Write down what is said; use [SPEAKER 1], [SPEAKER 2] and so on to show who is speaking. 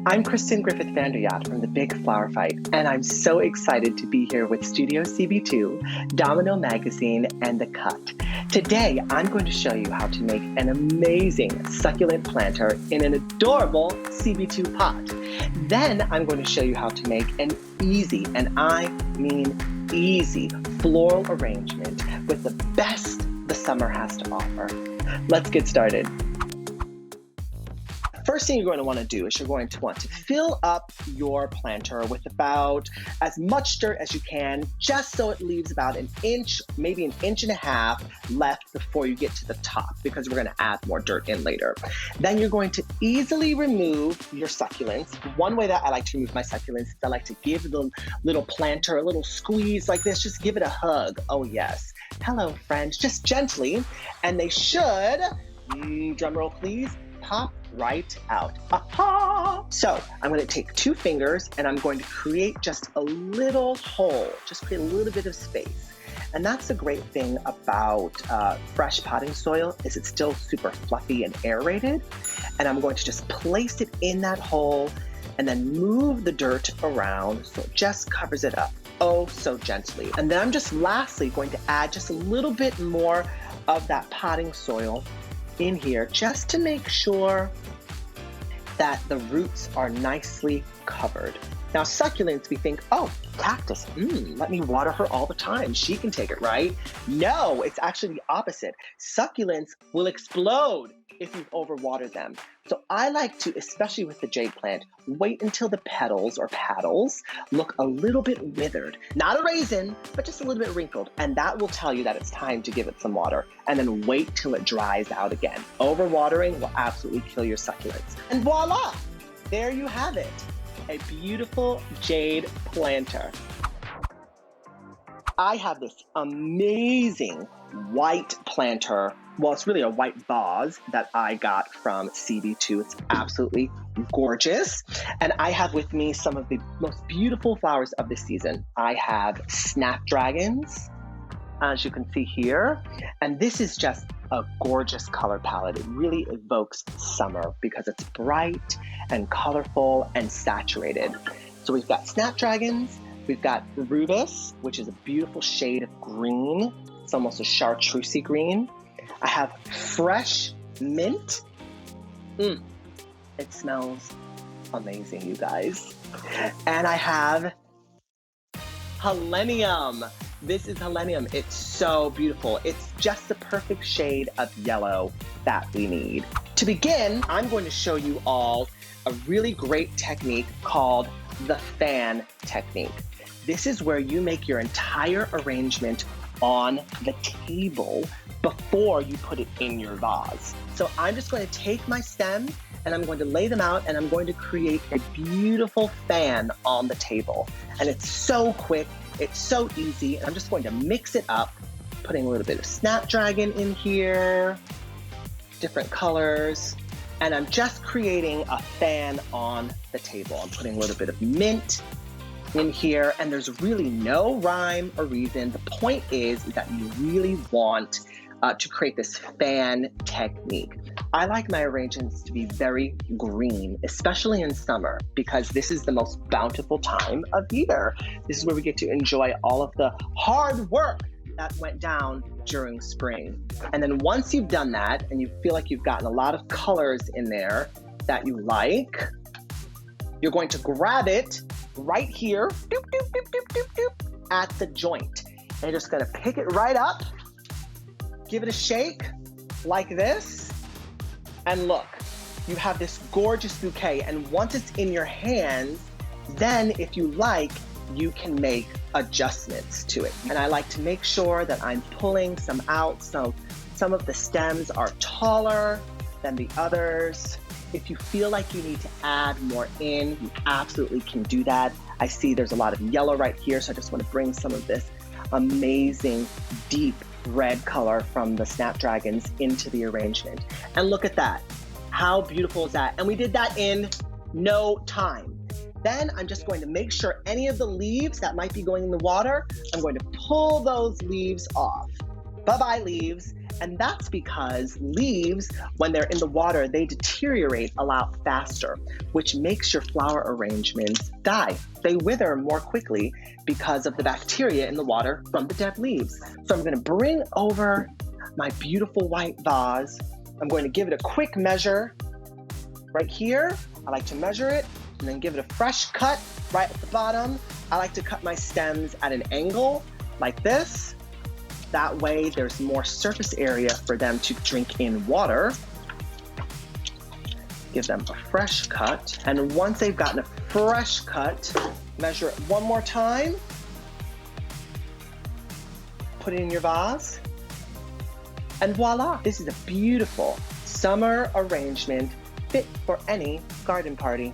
[SPEAKER 1] I'm Kristen Griffith-Vanderyacht from the Big Flower Fight, and I'm so excited to be here with Studio CB2, Domino Magazine, and The Cut. Today, I'm going to show you how to make an amazing succulent planter in an adorable CB2 pot. Then I'm going to show you how to make an easy, and I mean easy, floral arrangement with the best the summer has to offer. Let's get started. First thing you're going to want to do is you're going to want to fill up your planter with about as much dirt as you can, just so it leaves about an inch, maybe an inch and a half left before you get to the top, because we're going to add more dirt in later. Then you're going to easily remove your succulents. One way that I like to remove my succulents is I like to give the little planter a little squeeze like this, just give it a hug. Oh yes. Hello friends, just gently. And they should, drum roll please, pop right out. Aha! So I'm going to take 2 fingers and I'm going to create just a little hole, just create a little bit of space. And that's the great thing about fresh potting soil, is it's still super fluffy and aerated. And I'm going to just place it in that hole and then move the dirt around so it just covers it up, oh so gently. And then I'm just lastly going to add just a little bit more of that potting soil in here, just to make sure that the roots are nicely covered. Now succulents, we think, oh, cactus, let me water her all the time, she can take it, right? No, it's actually the opposite. Succulents will explode if you've overwatered them. So I like to, especially with the jade plant, wait until the petals or paddles look a little bit withered. Not a raisin, but just a little bit wrinkled. And that will tell you that it's time to give it some water. And then wait till it dries out again. Overwatering will absolutely kill your succulents. And voila, there you have it. A beautiful jade planter. I have this amazing white planter. Well, it's really a white vase that I got from CB2. It's absolutely gorgeous. And I have with me some of the most beautiful flowers of the season. I have snapdragons, as you can see here. And this is just a gorgeous color palette. It really evokes summer because it's bright and colorful and saturated. So we've got snapdragons, we've got rubus, which is a beautiful shade of green. It's almost a chartreusey green. I have fresh mint. It smells amazing, you guys. And I have helenium. This is helenium. It's so beautiful. It's just the perfect shade of yellow that we need. To begin, I'm going to show you all a really great technique called the fan technique. This is where you make your entire arrangement on the table before you put it in your vase. So I'm just going to take my stem and I'm going to lay them out and I'm going to create a beautiful fan on the table. And it's so quick, it's so easy. I'm just going to mix it up, putting a little bit of snapdragon in here, different colors, and I'm just creating a fan on the table. I'm putting a little bit of mint in here, and there's really no rhyme or reason. The point is that you really want to create this fan technique. I like my arrangements to be very green, especially in summer, because this is the most bountiful time of year. This is where we get to enjoy all of the hard work that went down during spring. And then once you've done that and you feel like you've gotten a lot of colors in there that you like, you're going to grab it right here, doop, doop, doop, doop, doop, doop, at the joint. And you're just gonna pick it right up, give it a shake like this, and look, you have this gorgeous bouquet. And once it's in your hands, then if you like, you can make adjustments to it. And I like to make sure that I'm pulling some out, so some of the stems are taller than the others. If you feel like you need to add more in, you absolutely can do that. I see there's a lot of yellow right here, so I just want to bring some of this amazing deep red color from the snapdragons into the arrangement. And look at that. How beautiful is that? And we did that in no time. Then I'm just going to make sure any of the leaves that might be going in the water, I'm going to pull those leaves off. Bye-bye leaves. And that's because leaves, when they're in the water, they deteriorate a lot faster, which makes your flower arrangements die. They wither more quickly because of the bacteria in the water from the dead leaves. So I'm gonna bring over my beautiful white vase. I'm going to give it a quick measure right here. I like to measure it and then give it a fresh cut right at the bottom. I like to cut my stems at an angle like this. That way there's more surface area for them to drink in water. Give them a fresh cut. And once they've gotten a fresh cut, measure it one more time. Put it in your vase. And voila, this is a beautiful summer arrangement fit for any garden party.